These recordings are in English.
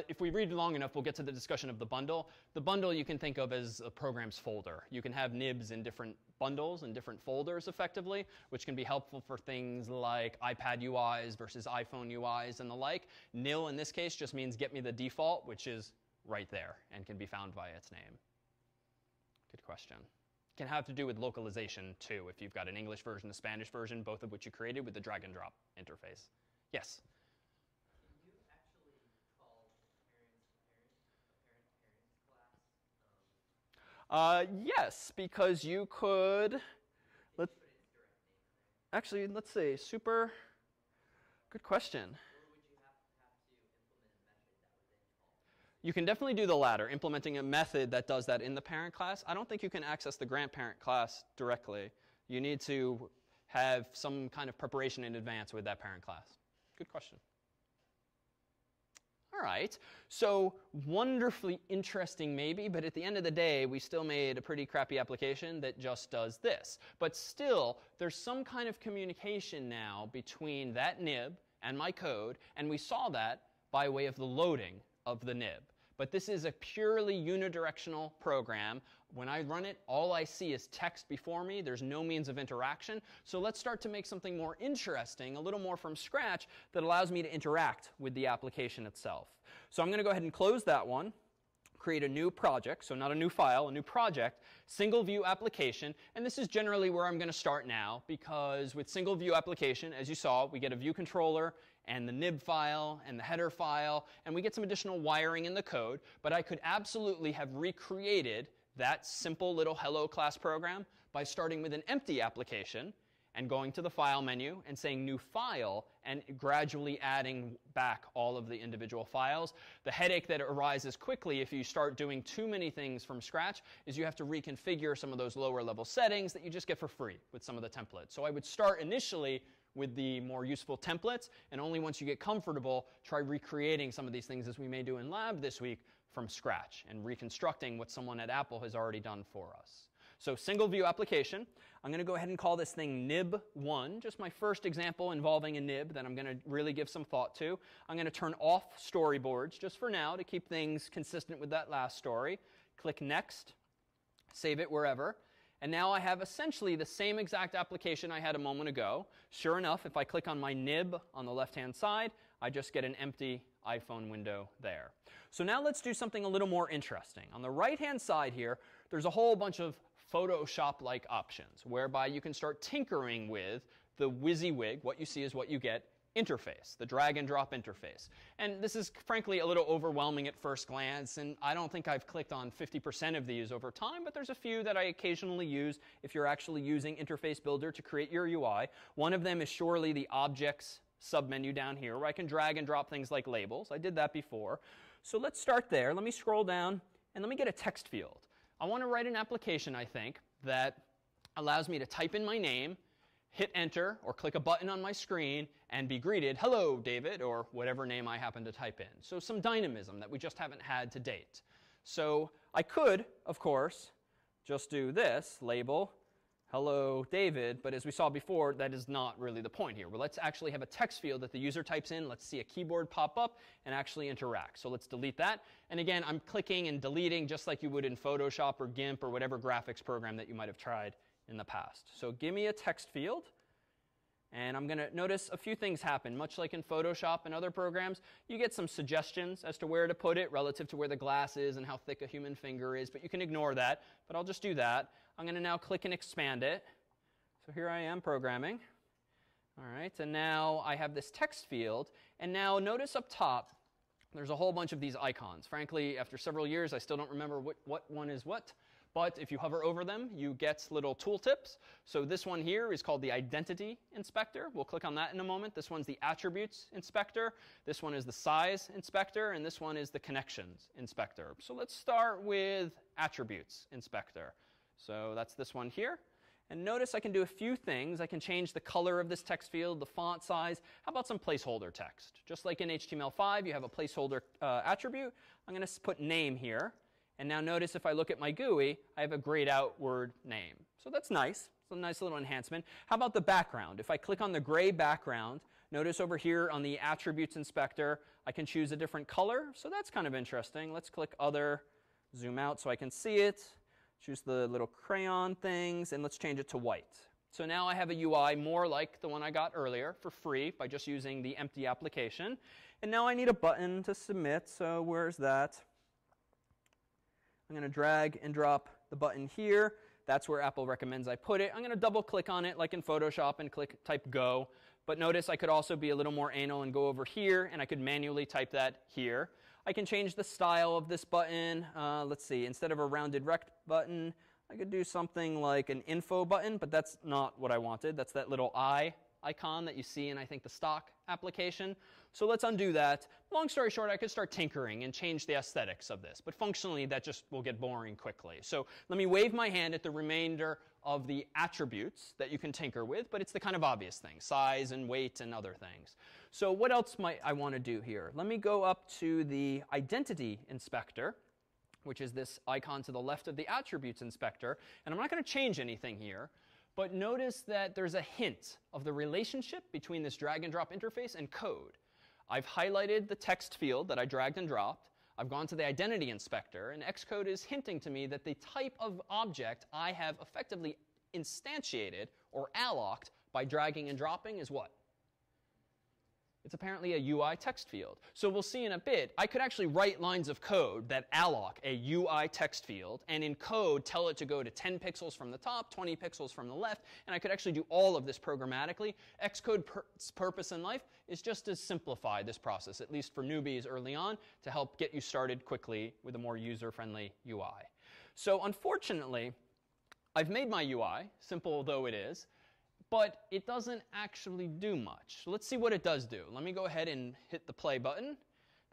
if we read long enough, we'll get to the discussion of the bundle. The bundle you can think of as a program's folder. You can have nibs in different bundles and different folders effectively, which can be helpful for things like iPad UIs versus iPhone UIs and the like. Nil in this case just means get me the default, which is right there and can be found by its name. Good question. Can have to do with localization too, if you've got an English version, a Spanish version, both of which you created with the drag and drop interface. Yes? Can you actually call parent class? Yes, because you could. Actually, let's see. Super. Good question. Or would you have to implement a method that would then call? You can definitely do the latter, implementing a method that does that in the parent class. I don't think you can access the grandparent class directly. You need to have some kind of preparation in advance with that parent class. Good question. All right, so wonderfully interesting maybe, but at the end of the day, we still made a pretty crappy application that just does this. But still, there's some kind of communication now between that nib and my code, and we saw that by way of the loading of the nib. But this is a purely unidirectional program. When I run it, all I see is text before me. There's no means of interaction. So let's start to make something more interesting, a little more from scratch, that allows me to interact with the application itself. So I'm going to go ahead and close that one, create a new project, so not a new file, a new project, single view application. And this is generally where I'm going to start now, because with single view application, as you saw, we get a view controller and the nib file and the header file, and we get some additional wiring in the code. But I could absolutely have recreated that simple little hello class program by starting with an empty application and going to the File menu and saying New File and gradually adding back all of the individual files. The headache that arises quickly if you start doing too many things from scratch is you have to reconfigure some of those lower level settings that you just get for free with some of the templates. So I would start initially with the more useful templates, and only once you get comfortable, try recreating some of these things, as we may do in lab this week, from scratch and reconstructing what someone at Apple has already done for us. So single view application. I'm going to go ahead and call this thing nib1, just my first example involving a nib that I'm going to really give some thought to. I'm going to turn off storyboards just for now to keep things consistent with that last story. Click Next, save it wherever. And now I have essentially the same exact application I had a moment ago. Sure enough, if I click on my nib on the left-hand side, I just get an empty iPhone window there. So now let's do something a little more interesting. On the right-hand side here, there's a whole bunch of Photoshop-like options, whereby you can start tinkering with the WYSIWYG, what you see is what you get, interface, the drag and drop interface. And this is frankly a little overwhelming at first glance, and I don't think I've clicked on 50% of these over time, but there's a few that I occasionally use if you're actually using Interface Builder to create your UI. One of them is surely the Objects submenu down here, where I can drag and drop things like labels. I did that before. So let's start there. Let me scroll down, and let me get a text field. I want to write an application, I think, that allows me to type in my name, hit enter, or click a button on my screen, and be greeted, hello, David, or whatever name I happen to type in. So some dynamism that we just haven't had to date. So I could, of course, just do this, label, hello, David, but as we saw before, that is not really the point here. Well, let's actually have a text field that the user types in. Let's see a keyboard pop up and actually interact. So let's delete that. And again, I'm clicking and deleting just like you would in Photoshop or GIMP or whatever graphics program that you might have tried in the past. So give me a text field, and I'm going to notice a few things happen. Much like in Photoshop and other programs, you get some suggestions as to where to put it relative to where the glass is and how thick a human finger is, but you can ignore that. But I'll just do that. I'm going to now click and expand it. So here I am programming. All right, and now I have this text field, and now notice up top, there's a whole bunch of these icons. Frankly, after several years, I still don't remember what one is what. But if you hover over them, you get little tooltips. So this one here is called the Identity Inspector. We'll click on that in a moment. This one's the Attributes Inspector. This one is the Size Inspector. And this one is the Connections Inspector. So let's start with Attributes Inspector. So that's this one here. And notice I can do a few things. I can change the color of this text field, the font size. How about some placeholder text? Just like in HTML5, you have a placeholder attribute. I'm going to put name here. And now notice if I look at my GUI, I have a grayed out word name. So that's nice. It's a nice little enhancement. How about the background? If I click on the gray background, Notice over here on the attributes inspector, I can choose a different color. So that's kind of interesting. Let's click other, zoom out so I can see it. Choose the little crayon things, and let's change it to white. So now I have a UI more like the one I got earlier for free by just using the empty application. And now I need a button to submit. So where's that? I'm going to drag and drop the button here. That's where Apple recommends I put it. I'm going to double click on it like in Photoshop and type go. But notice I could also be a little more anal and go over here, and I could manually type that here. I can change the style of this button. Let's see, instead of a rounded rect button, I could do something like an info button, but that's not what I wanted. That's that little eye icon that you see in, I think, the stock application. So let's undo that. Long story short, I could start tinkering and change the aesthetics of this. But functionally, that just will get boring quickly. So let me wave my hand at the remainder of the attributes that you can tinker with. But it's the kind of obvious things, size and weight and other things. So what else might I want to do here? Let me go up to the identity inspector, which is this icon to the left of the attributes inspector. And I'm not going to change anything here. But notice that there's a hint of the relationship between this drag and drop interface and code. I've highlighted the text field that I dragged and dropped. I've gone to the identity inspector, and Xcode is hinting to me that the type of object I have effectively instantiated or alloced by dragging and dropping is what? It's apparently a UI text field. So we'll see in a bit, I could actually write lines of code that alloc a UI text field, and in code tell it to go to 10 pixels from the top, 20 pixels from the left, and I could actually do all of this programmatically. Xcode's purpose in life is just to simplify this process, at least for newbies early on, to help get you started quickly with a more user-friendly UI. So unfortunately, I've made my UI, simple though it is, but it doesn't actually do much. Let's see what it does do. Let me go ahead and hit the play button.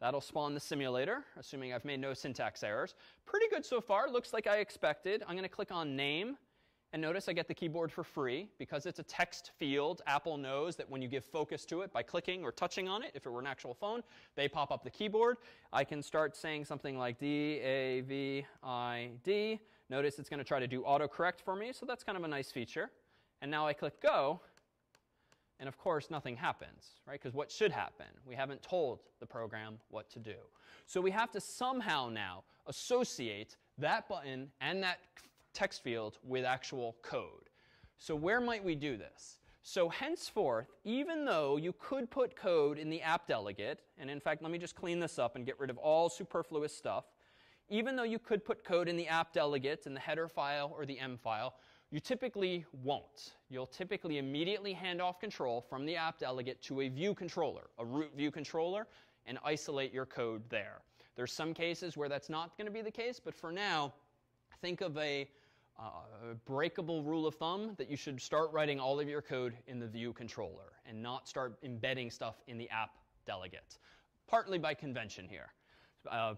That'll spawn the simulator, assuming I've made no syntax errors. Pretty good so far. Looks like I expected. I'm going to click on name. And notice I get the keyboard for free. Because it's a text field, Apple knows that when you give focus to it by clicking or touching on it, if it were an actual phone, they pop up the keyboard. I can start saying something like D-A-V-I-D. Notice it's going to try to do autocorrect for me, so that's kind of a nice feature. And now I click go, and of course nothing happens, right? Because what should happen? We haven't told the program what to do. So we have to somehow now associate that button and that text field with actual code. So where might we do this? So henceforth, even though you could put code in the app delegate, and in fact, let me just clean this up and get rid of all superfluous stuff. Even though you could put code in the app delegate, in the header file or the M file, you typically won't. You'll typically immediately hand off control from the app delegate to a view controller, a root view controller, and isolate your code there. There's some cases where that's not going to be the case, but for now, think of a breakable rule of thumb that you should start writing all of your code in the view controller and not start embedding stuff in the app delegate, partly by convention here,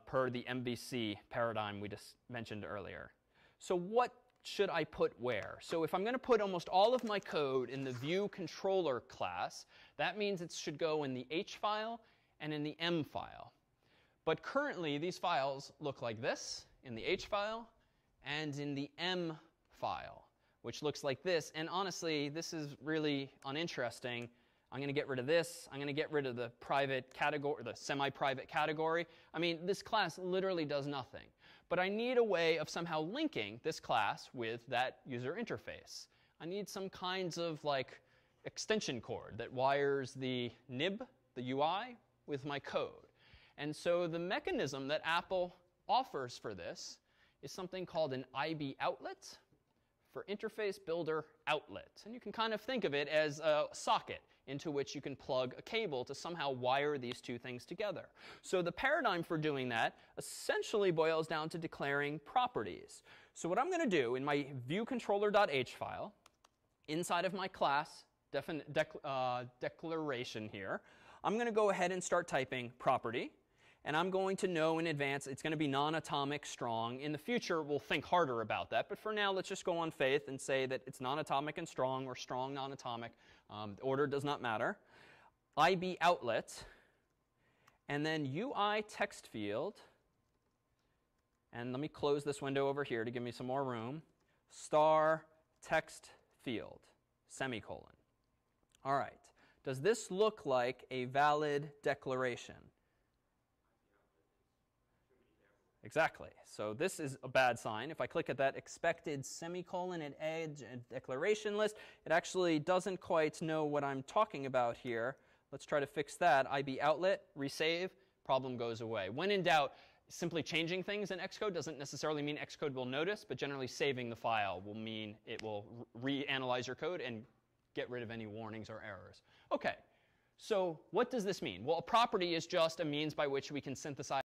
per the MVC paradigm we just mentioned earlier. So what should I put where? So if I'm going to put almost all of my code in the view controller class, that means it should go in the H file and in the M file. But currently, these files look like this in the H file and in the M file, which looks like this. And honestly, this is really uninteresting. I'm going to get rid of this. I'm going to get rid of the private category, or the semi-private category. I mean, this class literally does nothing. But I need a way of somehow linking this class with that user interface. I need some kinds of like extension cord that wires the nib, the UI, with my code. And so the mechanism that Apple offers for this is something called an IB outlet, for Interface Builder Outlet. And you can kind of think of it as a socket into which you can plug a cable to somehow wire these two things together. So the paradigm for doing that essentially boils down to declaring properties. So what I'm going to do in my viewController.h file, inside of my class declaration here, I'm going to go ahead and start typing property. And I'm going to know in advance it's going to be non-atomic strong. In the future, we'll think harder about that. But for now, let's just go on faith and say that it's non-atomic and strong, or strong non-atomic. The order does not matter. IB outlet, and then UI text field. And let me close this window over here to give me some more room. Star text field, semicolon. All right. Does this look like a valid declaration? Exactly. So this is a bad sign. If I click at that expected semicolon at edge and declaration list, it actually doesn't quite know what I'm talking about here. Let's try to fix that. IB outlet, resave, problem goes away. When in doubt, simply changing things in Xcode doesn't necessarily mean Xcode will notice, but generally saving the file will mean it will reanalyze your code and get rid of any warnings or errors. OK, so what does this mean? Well, a property is just a means by which we can synthesize